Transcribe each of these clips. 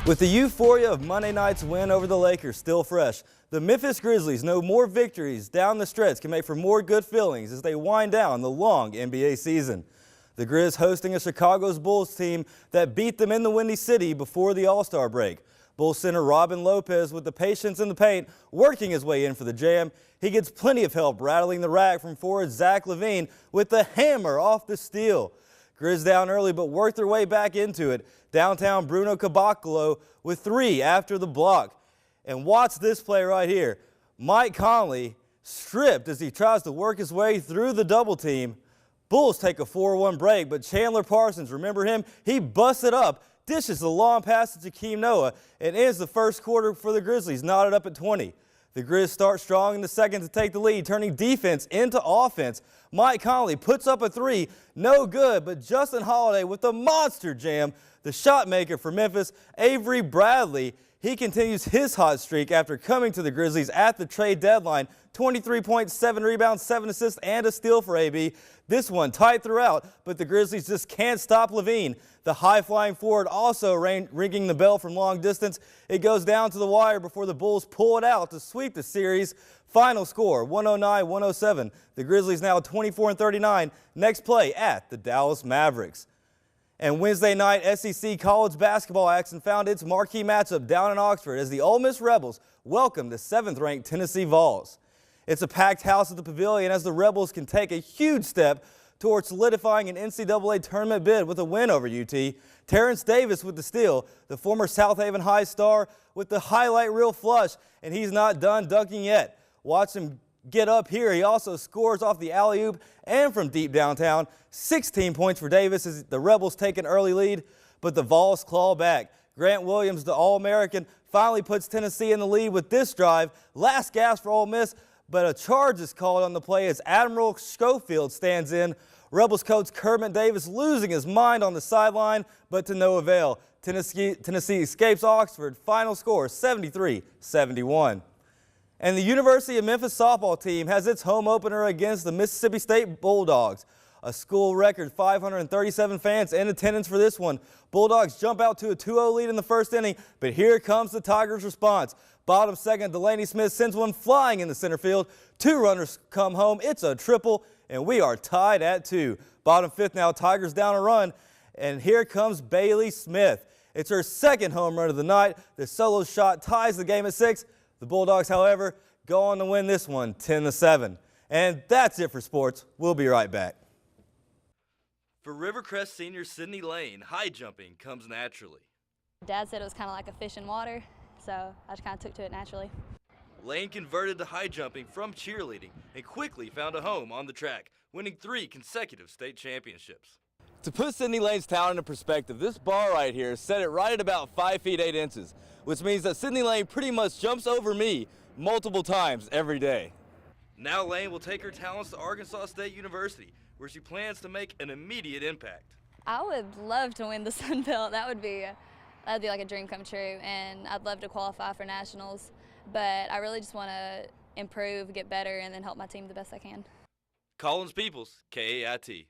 With the euphoria of Monday night's win over the Lakers still fresh, the Memphis Grizzlies know more victories down the stretch can make for more good feelings as they wind down the long NBA season. The Grizz hosting a Chicago's Bulls team that beat them in the Windy City before the All-Star break. Bulls center Robin Lopez with the patience in the paint, working his way in for the jam. He gets plenty of help rattling the rack from forward Zach LaVine with the hammer off the steal. Grizz down early but worked their way back into it. Downtown Bruno Caboclo with 3 after the block. And watch this play right here. Mike Conley stripped as he tries to work his way through the double team. Bulls take a 4-1 break, but Chandler Parsons, remember him? He busted up, dishes the long pass to Jakeem Noah, and ends the first quarter for the Grizzlies, knotted up at 20. The Grizz start strong in the second to take the lead, turning defense into offense. Mike Conley puts up a 3, no good, but Justin Holiday with the monster jam. The shot maker for Memphis, Avery Bradley, he continues his hot streak after coming to the Grizzlies at the trade deadline. 23 points, 7 rebounds, 7 assists, and a steal for AB. This one tight throughout, but the Grizzlies just can't stop LaVine. The high-flying forward also ringing the bell from long distance. It goes down to the wire before the Bulls pull it out to sweep the series. Final score, 109-107. The Grizzlies now 24-39. Next play at the Dallas Mavericks. And Wednesday night, SEC college basketball action found its marquee matchup down in Oxford as the Ole Miss Rebels welcome the 7th-ranked Tennessee Vols. It's a packed house at the Pavilion as the Rebels can take a huge step towards solidifying an NCAA tournament bid with a win over UT. Terrence Davis with the steal, the former South Haven High star with the highlight reel flush, and he's not done dunking yet. Watch him get up here. He also scores off the alley-oop and from deep downtown. 16 points for Davis as the Rebels take an early lead, but the Vols claw back. Grant Williams, the All-American, finally puts Tennessee in the lead with this drive. Last gasp for Ole Miss, but a charge is called on the play as Admiral Schofield stands in. Rebels coach Kermit Davis losing his mind on the sideline, but to no avail. Tennessee escapes Oxford. Final score 73-71. And the University of Memphis softball team has its home opener against the Mississippi State Bulldogs. A school record 537 fans in attendance for this one. Bulldogs jump out to a 2-0 lead in the first inning, but here comes the Tigers' response. Bottom second, Delaney Smith sends one flying in the center field. 2 runners come home. It's a triple, and we are tied at 2. Bottom fifth now, Tigers down a run, and here comes Bailey Smith. It's her second home run of the night. The solo shot ties the game at 6. The Bulldogs, however, go on to win this one 10-7. And that's it for sports. We'll be right back. For Rivercrest senior Sydney Lane, high jumping comes naturally. Dad said it was kind of like a fish in water, so I just kind of took to it naturally. Lane converted to high jumping from cheerleading and quickly found a home on the track, winning 3 consecutive state championships. To put Sydney Lane's talent into perspective, this bar right here is set at right at about 5 feet 8 inches, which means that Sydney Lane pretty much jumps over me multiple times every day. Now Lane will take her talents to Arkansas State University, where she plans to make an immediate impact. I would love to win the Sun Belt. That'd be like a dream come true, and I'd love to qualify for nationals. But I really just want to improve, get better, and then help my team the best I can. Collins Peeples, KAIT.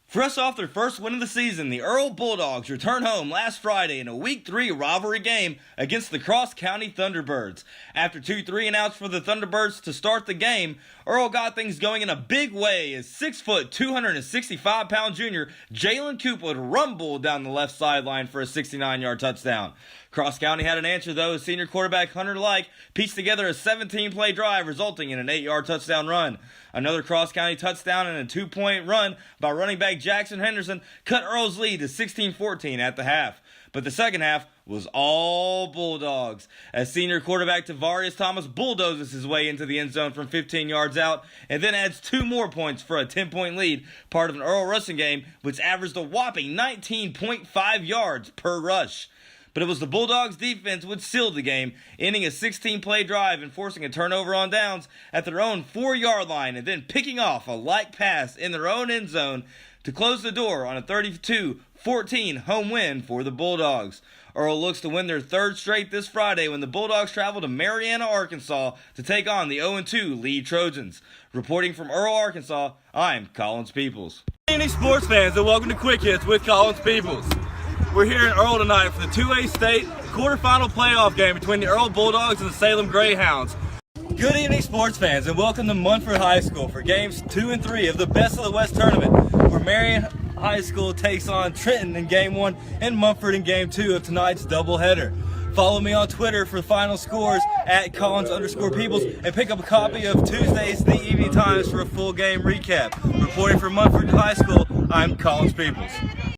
Fresh off their first win of the season, the Earl Bulldogs returned home last Friday in a Week 3 rivalry game against the Cross County Thunderbirds. After 2 3-and-outs for the Thunderbirds to start the game, Earl got things going in a big way as 6-foot, 265-pound junior Jalen Coopwood rumbled down the left sideline for a 69-yard touchdown. Cross County had an answer, though, as senior quarterback Hunter Like pieced together a 17-play drive, resulting in an 8-yard touchdown run. Another Cross County touchdown and a 2-point run by running back Jackson Henderson cut Earl's lead to 16-14 at the half. But the second half was all Bulldogs, as senior quarterback Tavarius Thomas bulldozes his way into the end zone from 15 yards out and then adds 2 more points for a 10-point lead, part of an Earl rushing game which averaged a whopping 19.5 yards per rush. But it was the Bulldogs' defense which sealed the game, ending a 16-play drive and forcing a turnover on downs at their own 4-yard line and then picking off a light pass in their own end zone to close the door on a 32-14 home win for the Bulldogs. Earl looks to win their 3rd straight this Friday when the Bulldogs travel to Marianna, Arkansas to take on the 0-2 Lee Trojans. Reporting from Earl, Arkansas, I'm Collins Peeples. Any sports fans, and welcome to Quick Hits with Collins Peeples. We're here in Earl tonight for the 2A state quarterfinal playoff game between the Earl Bulldogs and the Salem Greyhounds. Good evening, sports fans, and welcome to Munford High School for games 2 and 3 of the Best of the West tournament, where Marion High School takes on Trenton in game 1 and Munford in game 2 of tonight's doubleheader. Follow me on Twitter for the final scores at Collins_Peeples and pick up a copy of Tuesday's The Evening Times for a full game recap. Reporting from Munford High School, I'm Collins Peeples.